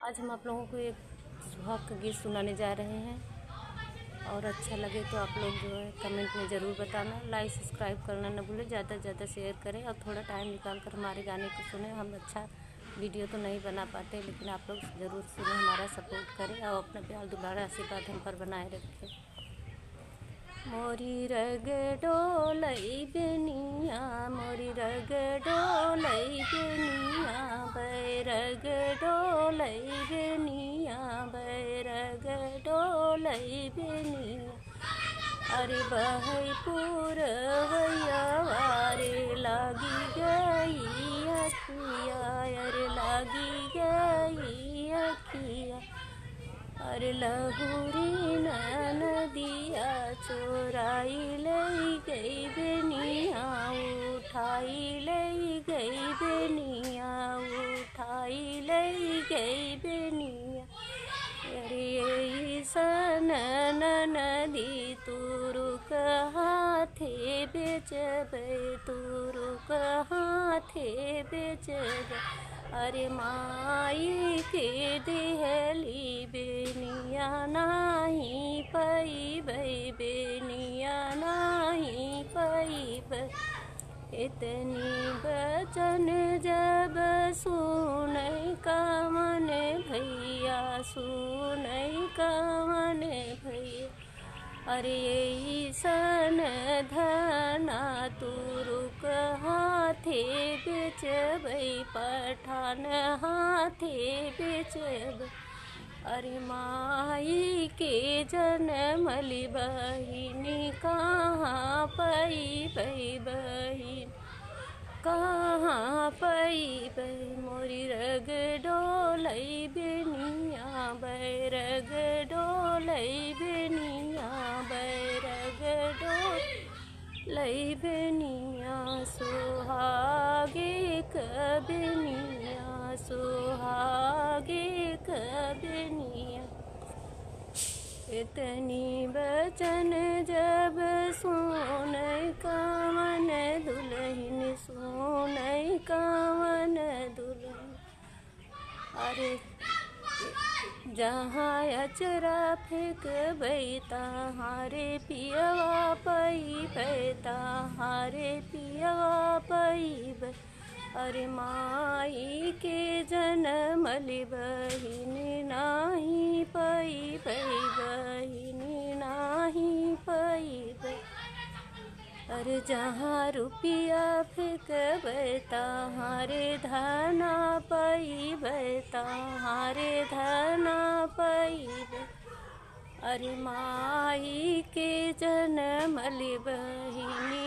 आज हम आप लोगों को एक सुहाग का गीत सुनाने जा रहे हैं और अच्छा लगे तो आप लोग जो है कमेंट में ज़रूर बताना। लाइक सब्सक्राइब करना न भूलें, ज़्यादा से ज़्यादा शेयर करें और थोड़ा टाइम निकाल कर हमारे गाने को सुने। हम अच्छा वीडियो तो नहीं बना पाते, लेकिन आप लोग ज़रूर सुने, हमारा सपोर्ट करें और अपना प्यार दुलारा आशीर्वाद हम पर बनाए रखें। मोरी रग डोलई बेनिया, मोरी रग डोलई बेनिया, बैरग डोलई बेनिया, बैरग डोलई बेनिया। अरे बहई पुरवैया वारे लागी गई अखिया, अरे लागी गई अखिया। अरे लहुरी नदिया चोराई लई गई बेनिया, उठाई लई गई बेनिया, उठाई लई गई बेनिया। अरे सन नदी तुरुक हाथे बेचबे, तुरुक हाथे बेचबे। अरे माई के देहली बेनिया नाही पैबै, बेनिया नाही पैबै। इतनी बचन जब सुनै कवन भैया, सुनै कवन भैया। अरे सन धना तुरुक हाथे बेचबै, पठान हाथे बेचबै। अरे माई के जनमली बहिनी कहाँ पैबै, बहिन कहाँ पैबै। मोरी रग डोलई बेनिया, बैरग डोलई बेनिया, बैरग डोलई बेनिया। सुहागे कबेनिया, सुहागे कबेनिया। इतनी बचन जब सुनै कवन दुल्हन, सुनै कवन दुल्हन। अरे जहाँ अचरा फेंकबै तहारे पियवा पैबै, तहारे पियवा पैबै। अरे माई के जनमली बहिनी नाही पैबै, बहिनी नाही पैबै। अरे जहाँ रुपया फेंकबै तहारे धना पैबै, तहारे धना पैबै। अरे माई के जनमली बहिनी